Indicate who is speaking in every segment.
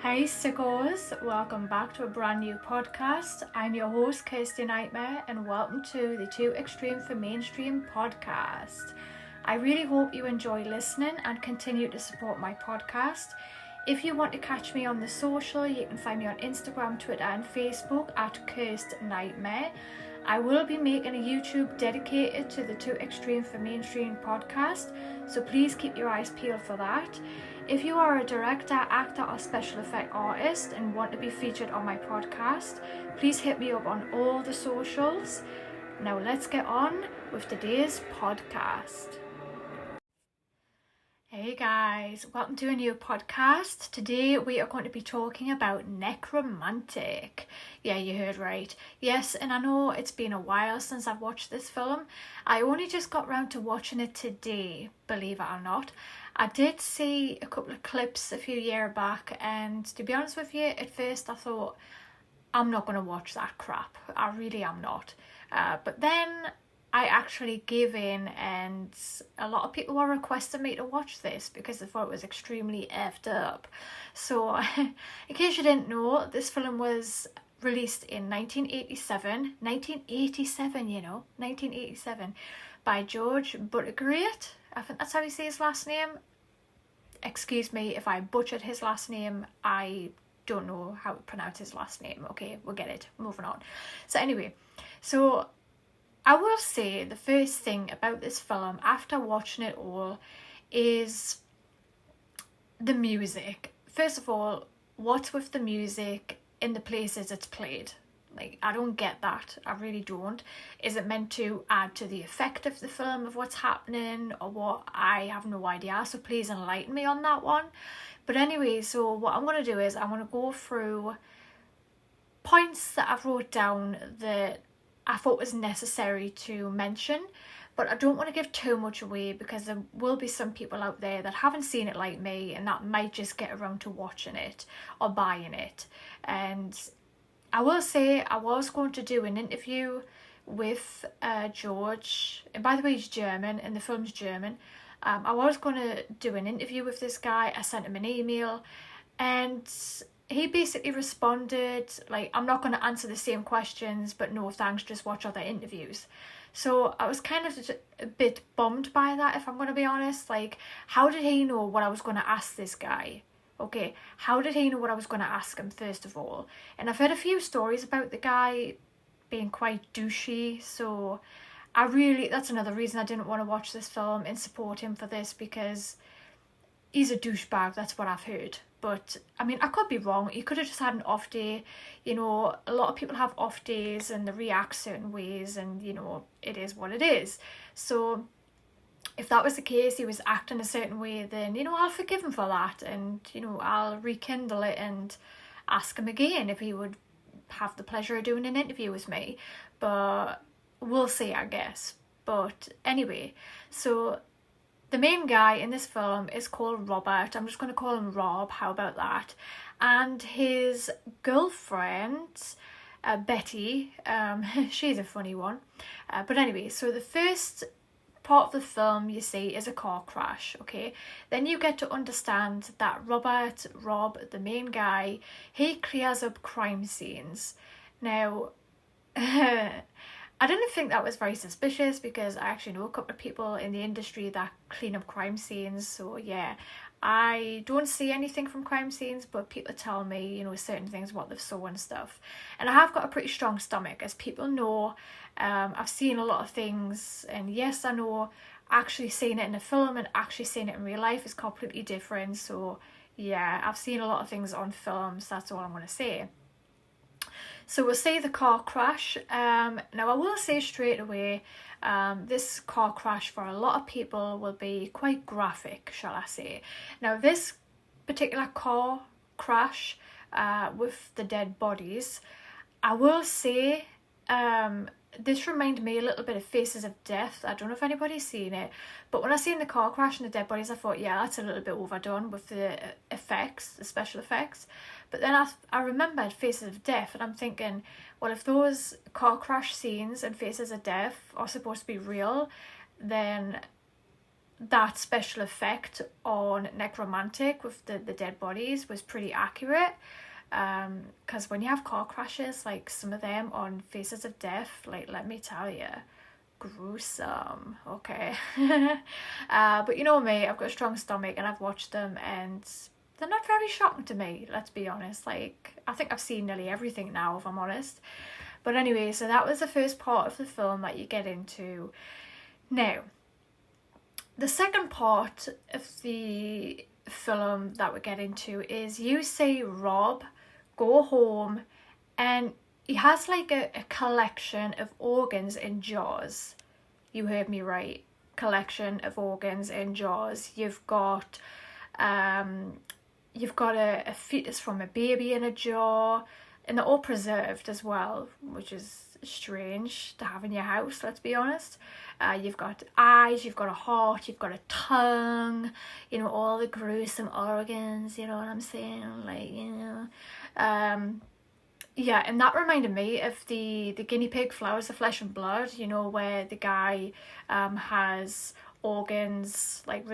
Speaker 1: Hey sickos, welcome back to a brand new podcast. I'm your host Kirsty Nightmare and welcome to the Too Extreme for Mainstream podcast. I really hope you enjoy listening and continue to support my podcast. If you want to catch me on the social, you can find me on Instagram, Twitter and Facebook at Cursed Nightmare. I will be making a YouTube dedicated to the Too Extreme for Mainstream podcast, so please keep your eyes peeled for that. If you are a director, actor or special effect artist and want to be featured on my podcast, please hit me up on all the socials. Now let's get on with today's podcast. Hey guys, welcome to a new podcast. Today we are going to be talking about Nekromantik. Yeah, you heard right. Yes, and I know it's been a while since I've watched this film. I only just got round to watching it today, believe it or not. I did see a couple of clips a few years back, and to be honest with you, at first I thought, I'm not going to watch that crap. I really am not. But then I actually gave in, and a lot of people were requesting me to watch this because they thought it was extremely effed up. So, in case you didn't know, this film was released in 1987, you know, 1987, by George Buttigieg. I think that's how you say his last name. Excuse me if I butchered his last name. I don't know how to pronounce his last name. Okay, we'll get it. Moving on. So anyway, so I will say the first thing about this film after watching it all is the music. First of all, what's with the music in the places it's played? Like, I don't get that. I really don't. Is it meant to add to the effect of the film, of what's happening, or what? I have no idea. So please enlighten me on that one. But anyway, so what I'm going to do is I'm going to go through points that I've wrote down that I thought was necessary to mention. But I don't want to give too much away because there will be some people out there that haven't seen it like me and that might just get around to watching it or buying it. And I will say I was going to do an interview with George, and by the way he's German and the film's German. I was going to do an interview with this guy. I sent him an email and he basically responded like, I'm not going to answer the same questions, but no thanks, just watch other interviews. So I was kind of a bit bummed by that, if I'm going to be honest. Like, how did he know what I was going to ask this guy? Okay, how did he know what I was going to ask him, first of all? And I've heard a few stories about the guy being quite douchey, so that's another reason I didn't want to watch this film and support him for this, because he's a douchebag, that's what I've heard. But, I mean, I could be wrong. He could have just had an off day. You know, a lot of people have off days and they react certain ways and, you know, it is what it is. So if that was the case, he was acting a certain way, then, you know, I'll forgive him for that, and, you know, I'll rekindle it and ask him again if he would have the pleasure of doing an interview with me. But we'll see, I guess. But anyway, so the main guy in this film is called Robert. I'm just going to call him Rob. How about that? And his girlfriend, Betty, she's a funny one. But anyway, so the first part of the film you see is a car crash, okay? Then you get to understand that Rob, the main guy, he clears up crime scenes. Now, I didn't think that was very suspicious because I actually know a couple of people in the industry that clean up crime scenes. So yeah, I don't see anything from crime scenes, but people tell me, you know, certain things, what they've saw and stuff. And I have got a pretty strong stomach, as people know. I've seen a lot of things, and yes, I know actually seeing it in a film and actually seeing it in real life is completely different. So yeah, I've seen a lot of things on films, that's all I'm going to say. So we'll see the car crash. Now I will say straight away, this car crash for a lot of people will be quite graphic, shall I say. Now this particular car crash with the dead bodies, I will say this reminded me a little bit of Faces of Death. I don't know if anybody's seen it, but when I seen the car crash and the dead bodies, I thought, yeah, that's a little bit overdone with the effects, the special effects. But then I remembered Faces of Death, and I'm thinking, well, if those car crash scenes and Faces of Death are supposed to be real, then that special effect on Nekromantik with the dead bodies was pretty accurate. Because when you have car crashes, like some of them on Faces of Death, like, let me tell you, gruesome. Okay. But you know me, I've got a strong stomach and I've watched them and they're not very shocking to me, let's be honest. Like, I think I've seen nearly everything now, if I'm honest. But anyway, so that was the first part of the film that you get into. Now, the second part of the film that we get into is you see Rob go home and he has like a collection of organs in jars. You heard me right. Collection of organs in jars. You've got a fetus from a baby in a jar, and they're all preserved as well, which is strange to have in your house, let's be honest. You've got eyes, you've got a heart, you've got a tongue, you know, all the gruesome organs, you know what I'm saying? Like, you know. Yeah, and that reminded me of the guinea pig Flowers of Flesh and Blood, you know, where the guy has organs like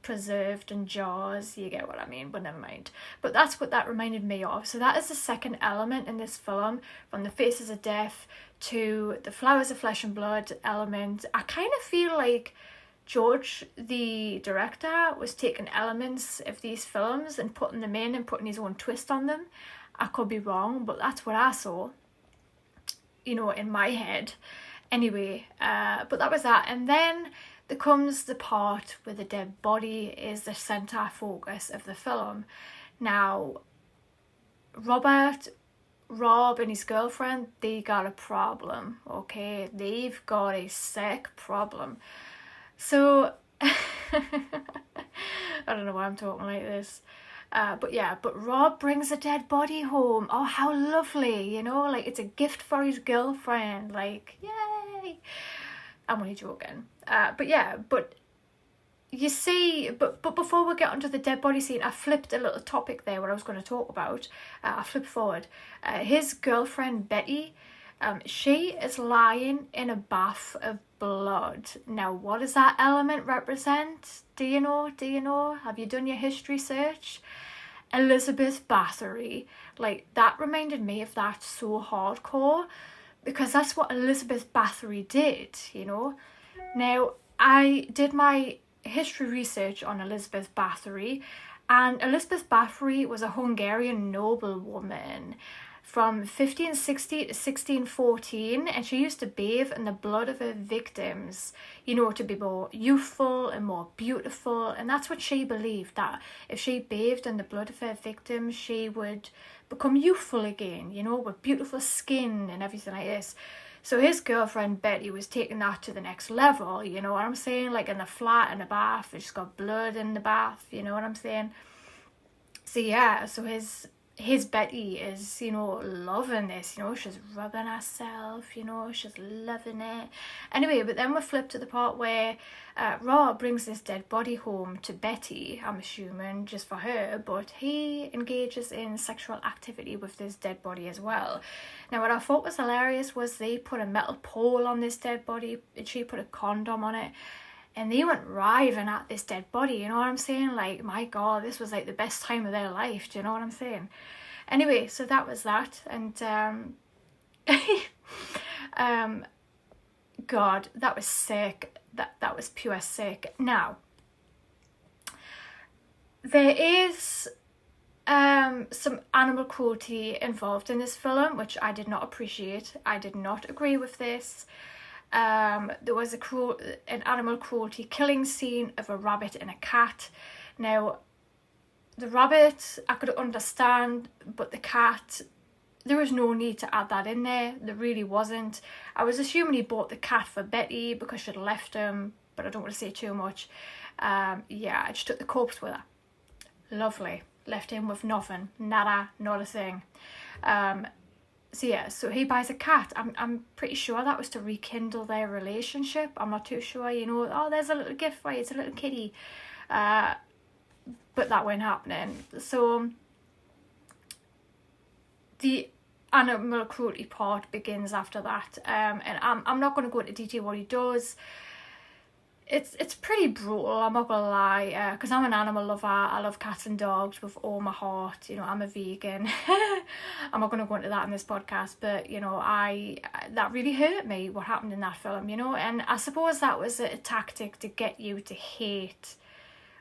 Speaker 1: preserved in jars. You get what I mean, but never mind. But that's what that reminded me of. So that is the second element in this film, from the Faces of Death to the Flowers of Flesh and Blood element. I kind of feel like George, the director, was taking elements of these films and putting them in and putting his own twist on them. I could be wrong, but that's what I saw, you know, in my head. Anyway, but that was that. And then there comes the part where the dead body is the centre focus of the film. Now, Rob and his girlfriend, they got a problem, okay? They've got a sick problem. So, I don't know why I'm talking like this. But Rob brings a dead body home. Oh, how lovely, you know, like it's a gift for his girlfriend, like, yay. I'm only joking. But you see, but before we get onto the dead body scene, I flipped a little topic there what I was going to talk about. I flipped forward. His girlfriend, Betty, she is lying in a bath of blood. Now, what does that element represent? Do you know? Have you done your history search? Elizabeth Bathory. Like, that reminded me of that so hardcore, because that's what Elizabeth Bathory did, you know. Now, I did my history research on Elizabeth Bathory, and Elizabeth Bathory was a Hungarian noblewoman from 1560 to 1614, and she used to bathe in the blood of her victims, you know, to be more youthful and more beautiful. And that's what she believed, that if she bathed in the blood of her victims, she would become youthful again, you know, with beautiful skin and everything like this. So his girlfriend Betty was taking that to the next level, you know what I'm saying? Like in the flat, in the bath, she's got blood in the bath, you know what I'm saying? So yeah, so his Betty is, you know, loving this, you know, she's rubbing herself, you know, she's loving it. Anyway, but then we flip to the part where Rob brings this dead body home to Betty, I'm assuming, just for her, but he engages in sexual activity with this dead body as well. Now, what I thought was hilarious was they put a metal pole on this dead body, and she put a condom on it, and they went riving at this dead body, you know what I'm saying? Like, my God, this was like the best time of their life, do you know what I'm saying? Anyway, so that was that, and God, that was sick. That was pure sick. Now, there is some animal cruelty involved in this film, which I did not appreciate. I did not agree with this. There was an animal cruelty killing scene of a rabbit and a cat. Now, the rabbit I could understand, but the cat, there was no need to add that in there. There really wasn't. I was assuming he bought the cat for Betty because she'd left him, but I don't want to say too much. Yeah, I just took the corpse with her. Lovely. Left him with nothing. Nada, not a thing. So yeah, so he buys a cat. I'm pretty sure that was to rekindle their relationship. I'm not too sure, you know, oh, there's a little gift for you, it's a little kitty. But that wasn't happening. So the animal cruelty part begins after that. And I'm not going to go into detail what he does. it's pretty brutal, I'm not gonna lie, because I'm an animal lover. I love cats and dogs with all my heart. You know, I'm a vegan. I'm not gonna go into that in this podcast, but you know, that really hurt me, what happened in that film, you know, and I suppose that was a tactic to get you to hate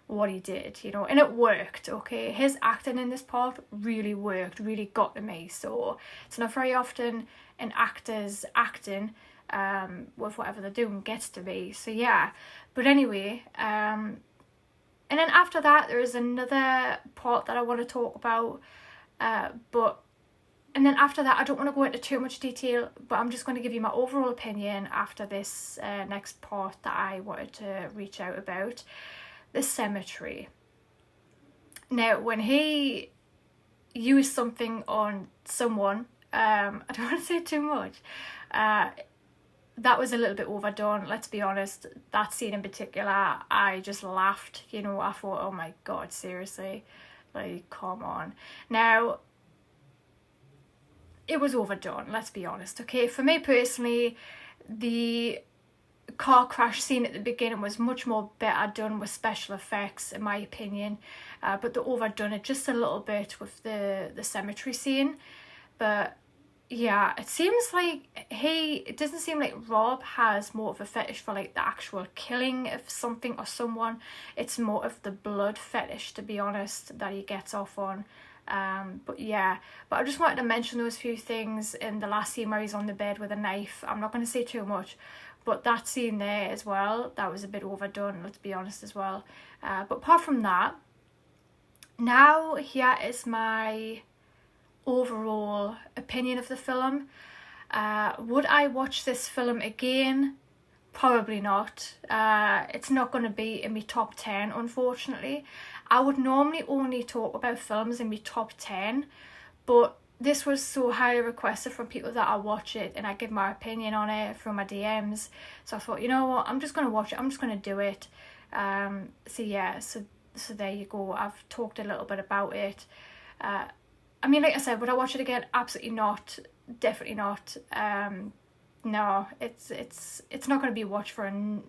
Speaker 1: what he did, you know, and it worked. Okay, his acting in this part really worked, really got to me. So it's not very often an actor's acting with whatever they're doing gets to me. So yeah, but anyway, and then after that there is another part that I want to talk about, and then after that I don't want to go into too much detail, but I'm just going to give you my overall opinion after this next part that I wanted to reach out about, the cemetery. Now, when he used something on someone, I don't want to say too much, that was a little bit overdone, let's be honest. That scene in particular, I just laughed, you know. I thought, oh my god, seriously, like, come on. Now, it was overdone, let's be honest, okay? For me personally, the car crash scene at the beginning was much more better done with special effects, in my opinion, but they overdone it just a little bit with the cemetery scene. But yeah, it doesn't seem like Rob has more of a fetish for like the actual killing of something or someone. It's more of the blood fetish, to be honest, that he gets off on. But yeah, but I just wanted to mention those few things in the last scene where he's on the bed with a knife. I'm not going to say too much, but that scene there as well, that was a bit overdone, let's be honest, as well. But apart from that, now here is my overall opinion of the film. Would I watch this film again? Probably not. It's not going to be in my top 10, unfortunately. I would normally only talk about films in my top 10, but this was so highly requested from people that I watch it and I give my opinion on it from my DMs. So I thought, you know what, I'm just going to watch it. I'm just going to do it. So yeah, so there you go. I've talked a little bit about it. I mean, like I said, would I watch it again? Absolutely not. Definitely not. No, it's not going to be watched for a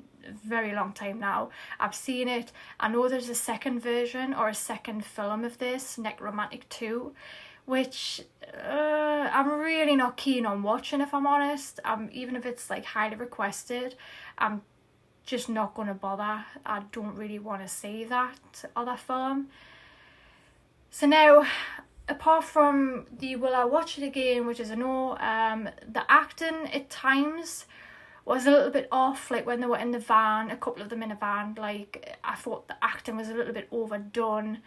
Speaker 1: very long time now. I've seen it. I know there's a second version or a second film of this, Nekromantik 2, which I'm really not keen on watching, if I'm honest. Even if it's like highly requested, I'm just not going to bother. I don't really want to see that other film. So now, apart from the will I watch it again, which is a no, the acting at times was a little bit off. Like when they were in the van, a couple of them in a van, like I thought the acting was a little bit overdone.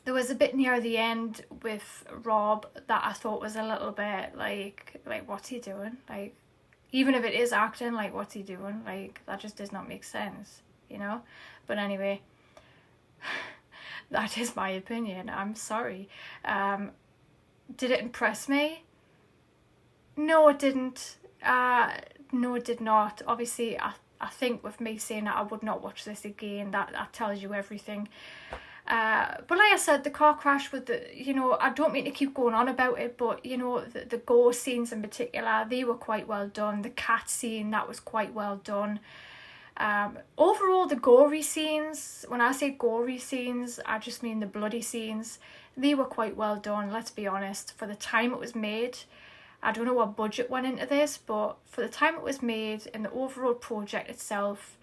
Speaker 1: There was a bit near the end with Rob that I thought was a little bit like what's he doing? Like, even if it is acting, like what's he doing? Like, that just does not make sense, you know? But anyway, that is my opinion. I'm sorry. Did it impress me? No, it didn't. No, it did not. Obviously, I think with me saying that I would not watch this again, that tells you everything. But like I said, the car crash with the, you know, I don't mean to keep going on about it, but you know, the gore scenes in particular, they were quite well done. The cat scene, that was quite well done. Overall, the gory scenes, when I say gory scenes, I just mean the bloody scenes, they were quite well done, let's be honest. For the time it was made, I don't know what budget went into this, but for the time it was made and the overall project itself,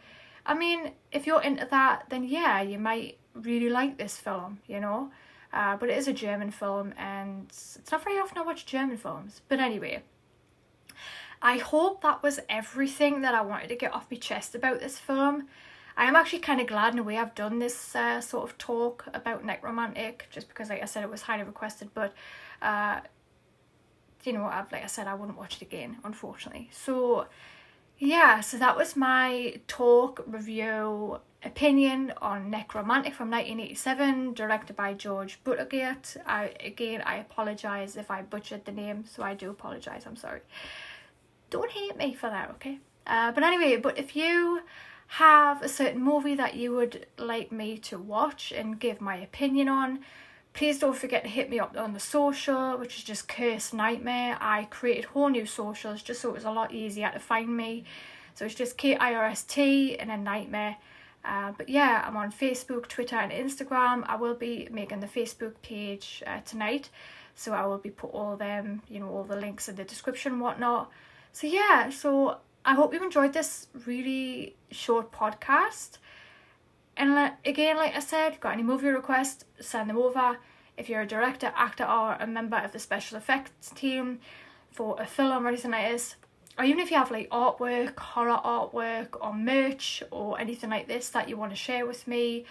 Speaker 1: I mean, if you're into that, then yeah, you might really like this film, you know. But it is a German film, and it's not very often I watch German films. But anyway, I hope that was everything that I wanted to get off my chest about this film. I am actually kind of glad in a way I've done this sort of talk about Nekromantik, just because, like I said, it was highly requested. But you know, like I said, I wouldn't watch it again, unfortunately. So yeah, so that was my talk, review, opinion on Nekromantik from 1987, directed by George Buttergate. I apologise if I butchered the name, so I do apologise, I'm sorry. Don't hate me for that, okay? But anyway, but if you have a certain movie that you would like me to watch and give my opinion on, please don't forget to hit me up on the social, which is just Curse Nightmare. I created whole new socials just so it was a lot easier to find me. So it's just KIRST and a nightmare. But yeah, I'm on Facebook, Twitter and Instagram. I will be making the Facebook page tonight. So I will be put all them, you know, all the links in the description and whatnot. So yeah, so I hope you enjoyed this really short podcast. And again, like I said, got any movie requests, send them over. If you're a director, actor or a member of the special effects team for a film or anything like this, or even if you have like artwork, horror artwork or merch or anything like this that you want to share with me,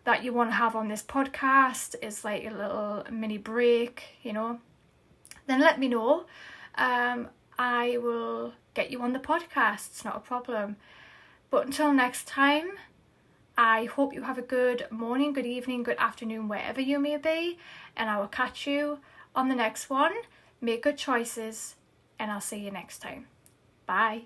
Speaker 1: that you want to have on this podcast, is like a little mini break, you know, then let me know. I will get you on the podcast, it's not a problem. But until next time, I hope you have a good morning, good evening, good afternoon, wherever you may be, and I will catch you on the next one. Make good choices, and I'll see you next time. Bye.